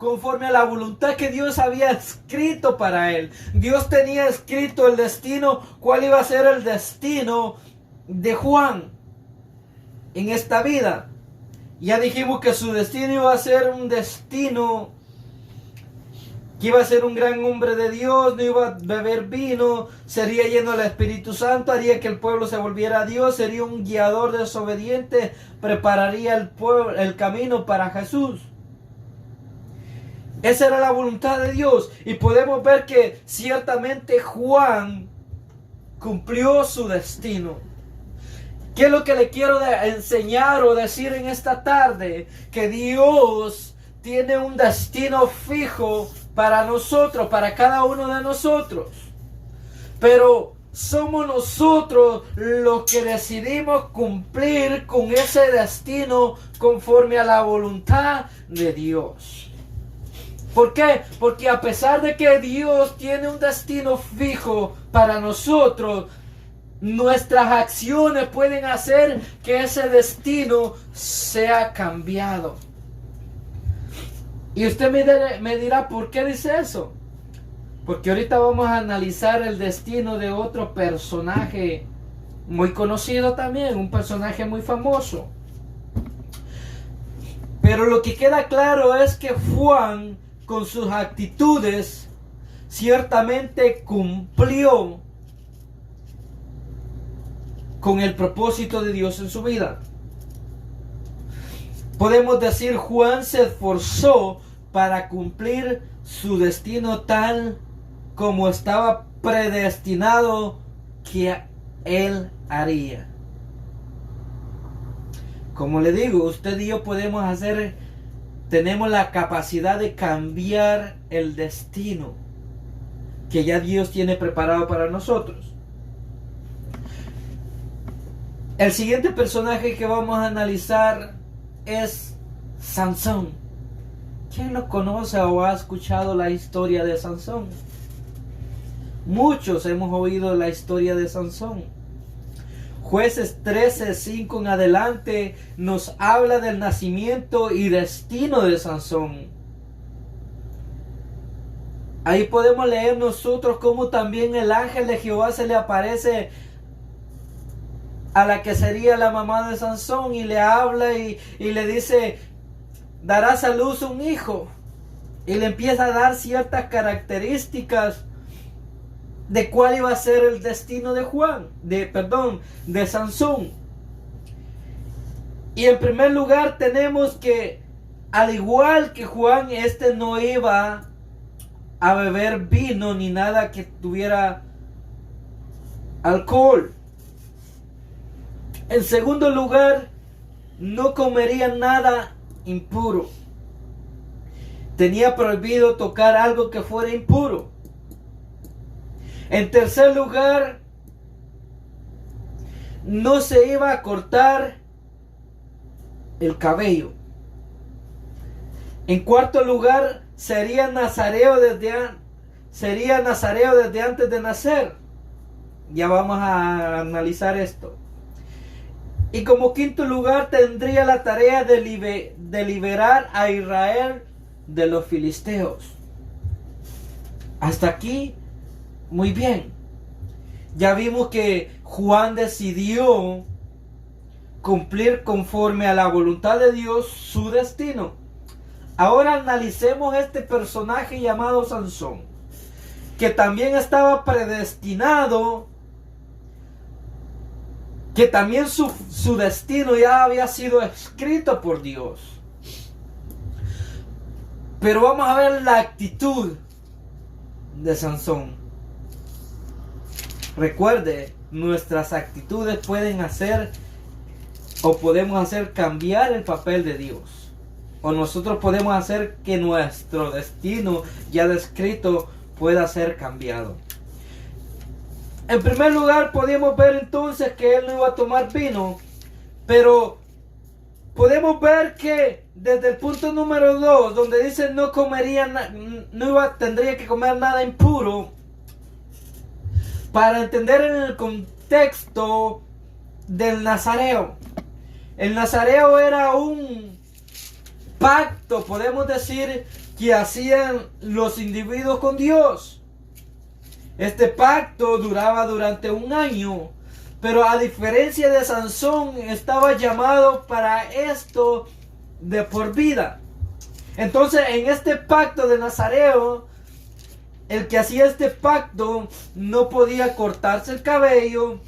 conforme a la voluntad que Dios había escrito para él. Dios tenía escrito el destino, cuál iba a ser el destino de Juan en esta vida. Ya dijimos que su destino iba a ser un destino que iba a ser un gran hombre de Dios, no iba a beber vino, sería lleno del Espíritu Santo, haría que el pueblo se volviera a Dios, sería un guiador desobediente, prepararía el camino para Jesús. Esa era la voluntad de Dios, y podemos ver que ciertamente Juan cumplió su destino. ¿Qué es lo que le quiero enseñar o decir en esta tarde? Que Dios tiene un destino fijo para nosotros, para cada uno de nosotros. Pero somos nosotros los que decidimos cumplir con ese destino conforme a la voluntad de Dios. ¿Por qué? Porque a pesar de que Dios tiene un destino fijo para nosotros, nuestras acciones pueden hacer que ese destino sea cambiado. Y usted me dirá, ¿por qué dice eso? Porque ahorita vamos a analizar el destino de otro personaje muy conocido también, un personaje muy famoso. Pero lo que queda claro es que Juan, con sus actitudes, ciertamente cumplió con el propósito de Dios en su vida. Podemos decir, Juan se esforzó para cumplir su destino tal como estaba predestinado que él haría. Como le digo, usted y yo tenemos la capacidad de cambiar el destino que ya Dios tiene preparado para nosotros. El siguiente personaje que vamos a analizar es Sansón. ¿Quién lo conoce o ha escuchado la historia de Sansón? Muchos hemos oído la historia de Sansón. Jueces 13:5 en adelante nos habla del nacimiento y destino de Sansón. Ahí podemos leer nosotros cómo también el ángel de Jehová se le aparece a la que sería la mamá de Sansón y le habla y le dice, darás a luz un hijo, y le empieza a dar ciertas características de cuál iba a ser el destino de Sansón. Y en primer lugar tenemos que, al igual que Juan, no iba a beber vino ni nada que tuviera alcohol. En segundo lugar, no comería nada impuro. Tenía prohibido tocar algo que fuera impuro. En tercer lugar, no se iba a cortar el cabello. En cuarto lugar, sería nazareo desde antes de nacer. Ya vamos a analizar esto. Y como quinto lugar, tendría la tarea de liberar a Israel de los filisteos. Hasta aquí, muy bien. Ya vimos que Juan decidió cumplir conforme a la voluntad de Dios su destino. Ahora analicemos este personaje llamado Sansón, que también estaba predestinado, que también su destino ya había sido escrito por Dios. Pero vamos a ver la actitud de Sansón. Recuerde, nuestras actitudes pueden hacer o podemos hacer cambiar el papel de Dios. O nosotros podemos hacer que nuestro destino ya descrito pueda ser cambiado. En primer lugar, podemos ver entonces que él no iba a tomar vino, pero podemos ver que desde el punto número 2, donde dice tendría que comer nada impuro, para entender en el contexto del nazareo. El nazareo era un pacto, podemos decir, que hacían los individuos con Dios. Este pacto duraba durante un año, pero a diferencia de Sansón, estaba llamado para esto de por vida. Entonces, en este pacto de Nazareo, el que hacía este pacto no podía cortarse el cabello,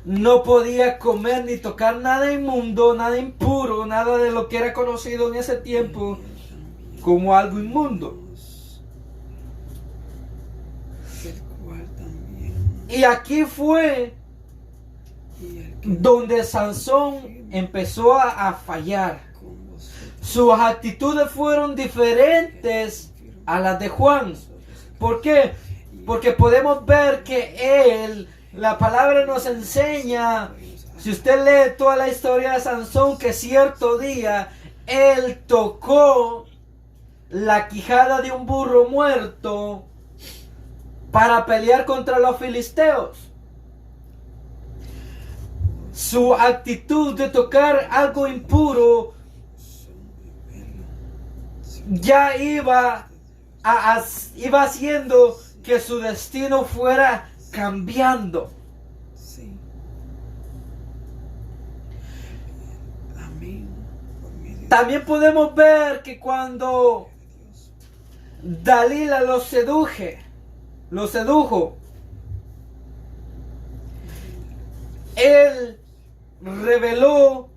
no podía comer ni tocar nada inmundo, nada impuro, nada de lo que era conocido en ese tiempo como algo inmundo. Y aquí fue donde Sansón empezó a fallar. Sus actitudes fueron diferentes a las de Juan. ¿Por qué? Porque podemos ver que él, la palabra nos enseña, si usted lee toda la historia de Sansón, que cierto día él tocó la quijada de un burro muerto para pelear contra los filisteos. Su actitud de tocar algo impuro ya iba haciendo que su destino fuera cambiando. Sí. Amén. También podemos ver que cuando Dalila lo sedujo, él reveló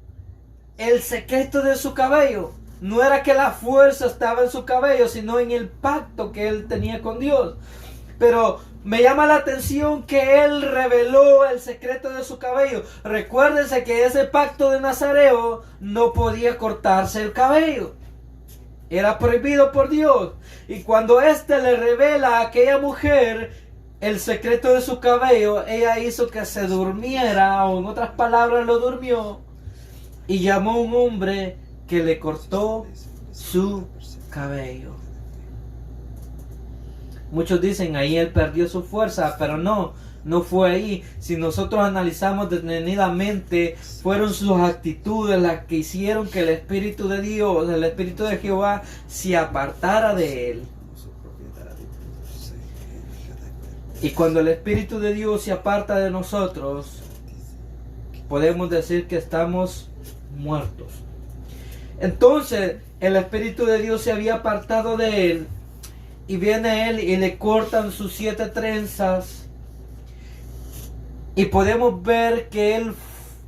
el secreto de su cabello. No era que la fuerza estaba en su cabello, sino en el pacto que él tenía con Dios. Pero me llama la atención que él reveló el secreto de su cabello. Recuérdense que ese pacto de Nazareo no podía cortarse el cabello. Era prohibido por Dios. Y cuando éste le revela a aquella mujer el secreto de su cabello, ella hizo que se durmiera, o en otras palabras lo durmió, y llamó a un hombre que le cortó su cabello. Muchos dicen ahí él perdió su fuerza, pero no fue ahí. Si nosotros analizamos detenidamente, fueron sus actitudes las que hicieron que el Espíritu de Dios, el Espíritu de Jehová, se apartara de él. Y cuando el Espíritu de Dios se aparta de nosotros, podemos decir que estamos muertos. Entonces el Espíritu de Dios se había apartado de él, y viene él y le cortan sus 7 trenzas, y podemos ver que él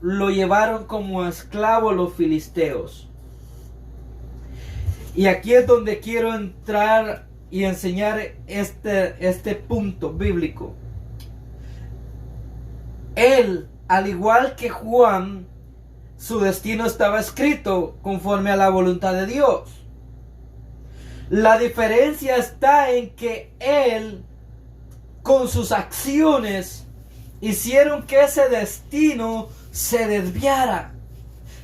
lo llevaron como esclavo los filisteos. Y aquí es donde quiero entrar y enseñar este punto bíblico. Él, al igual que Juan, su destino estaba escrito conforme a la voluntad de Dios. La diferencia está en que él, con sus acciones, hicieron que ese destino se desviara,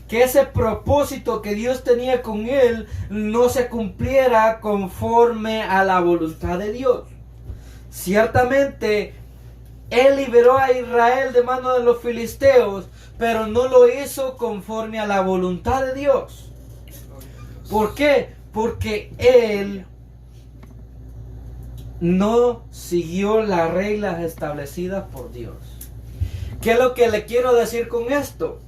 que ese propósito que Dios tenía con él no se cumpliera conforme a la voluntad de Dios. Ciertamente, él liberó a Israel de mano de los filisteos, pero no lo hizo conforme a la voluntad de Dios. ¿Por qué? Porque él no siguió las reglas establecidas por Dios. ¿Qué es lo que le quiero decir con esto?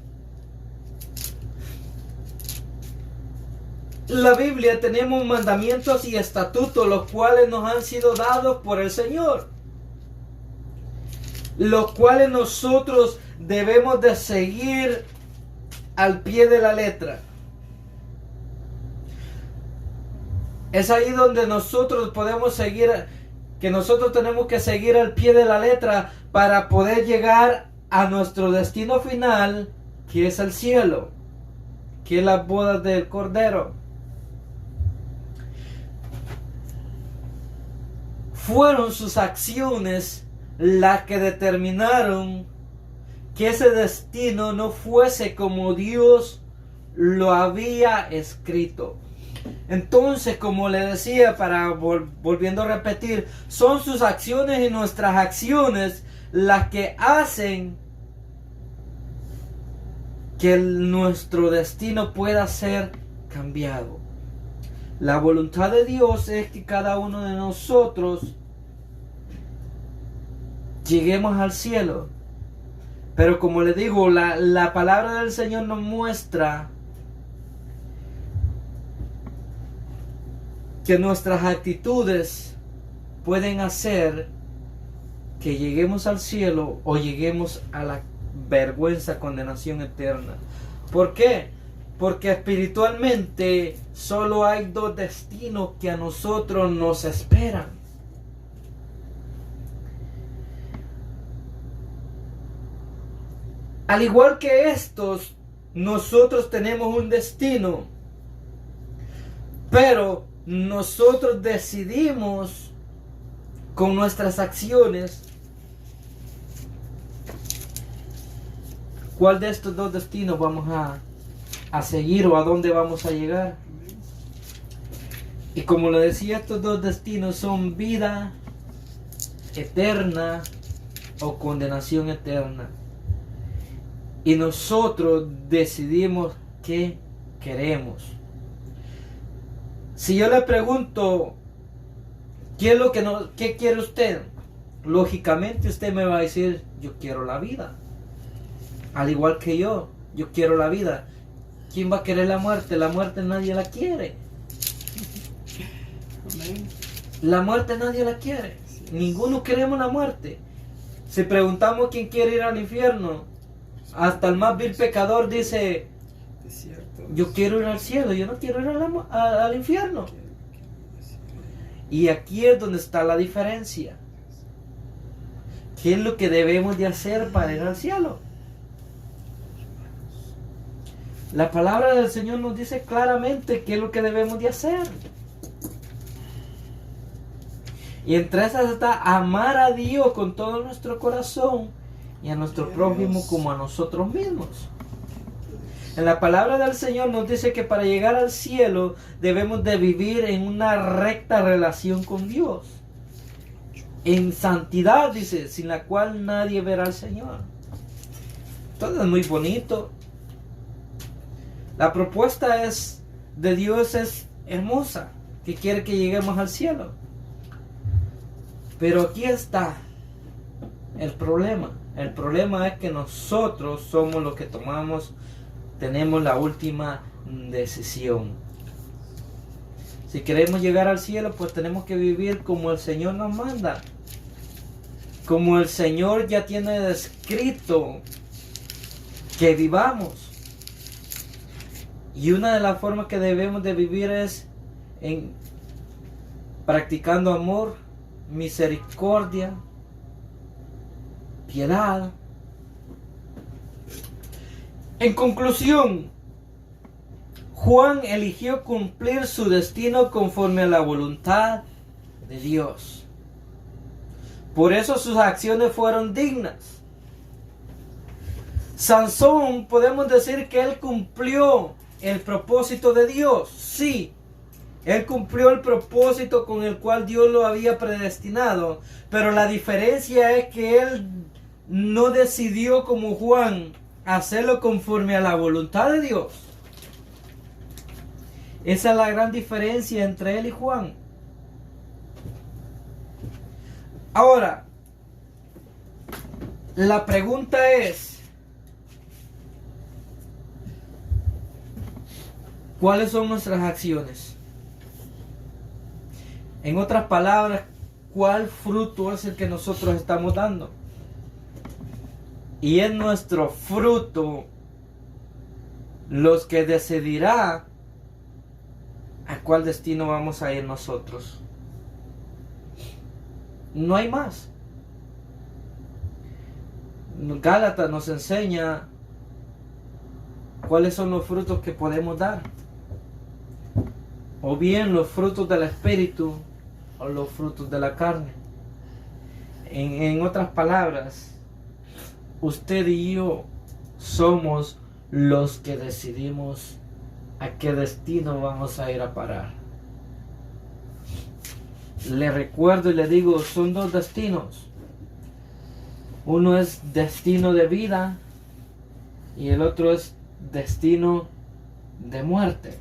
En la Biblia tenemos mandamientos y estatutos, los cuales nos han sido dados por el Señor, los cuales nosotros debemos de seguir al pie de la letra. Es ahí donde nosotros podemos seguir, que nosotros tenemos que seguir al pie de la letra para poder llegar a nuestro destino final, que es el cielo, que es las bodas del Cordero. Fueron sus acciones las que determinaron que ese destino no fuese como Dios lo había escrito. Entonces, como le decía, volviendo a repetir, son sus acciones y nuestras acciones las que hacen que nuestro destino pueda ser cambiado. La voluntad de Dios es que cada uno de nosotros lleguemos al cielo. Pero como le digo, la palabra del Señor nos muestra que nuestras actitudes pueden hacer que lleguemos al cielo o lleguemos a la vergüenza, condenación eterna. ¿Por qué? Porque espiritualmente solo hay dos destinos que a nosotros nos esperan. Al igual que estos, nosotros tenemos un destino, pero nosotros decidimos con nuestras acciones cuál de estos dos destinos vamos a seguir o a dónde vamos a llegar. Y como le decía, estos dos destinos son vida eterna o condenación eterna. Y nosotros decidimos qué queremos. Si yo le pregunto, ¿qué quiere usted? Lógicamente usted me va a decir, yo quiero la vida. Al igual que yo quiero la vida. ¿Quién va a querer la muerte? La muerte nadie la quiere. La muerte nadie la quiere. Ninguno queremos la muerte. Si preguntamos quién quiere ir al infierno, hasta el más vil pecador dice, yo quiero ir al cielo, yo no quiero ir al infierno. Y aquí es donde está la diferencia. ¿Qué es lo que debemos de hacer para ir al cielo? La palabra del Señor nos dice claramente qué es lo que debemos de hacer. Y entre esas está amar a Dios con todo nuestro corazón y a nuestro prójimo como a nosotros mismos. En la palabra del Señor nos dice que para llegar al cielo debemos de vivir en una recta relación con Dios. En santidad, dice, sin la cual nadie verá al Señor. Todo es muy bonito. La propuesta de Dios es hermosa, que quiere que lleguemos al cielo. Pero aquí está el problema. El problema es que nosotros somos los que tenemos la última decisión. Si queremos llegar al cielo, pues tenemos que vivir como el Señor nos manda. Como el Señor ya tiene descrito que vivamos. Y una de las formas que debemos de vivir es practicando amor, misericordia, piedad. En conclusión, Juan eligió cumplir su destino conforme a la voluntad de Dios. Por eso sus acciones fueron dignas. Sansón, podemos decir que él cumplió el propósito de Dios. Sí, él cumplió el propósito con el cual Dios lo había predestinado. Pero la diferencia es que él no decidió como Juan hacerlo conforme a la voluntad de Dios. Esa es la gran diferencia entre él y Juan. Ahora, la pregunta es, ¿cuáles son nuestras acciones? En otras palabras, ¿cuál fruto es el que nosotros estamos dando? Y es nuestro fruto los que decidirá a cuál destino vamos a ir nosotros. No hay más. Gálatas nos enseña cuáles son los frutos que podemos dar. O bien los frutos del Espíritu o los frutos de la carne. En otras palabras, usted y yo somos los que decidimos a qué destino vamos a ir a parar. Le recuerdo y le digo, son dos destinos. Uno es destino de vida y el otro es destino de muerte.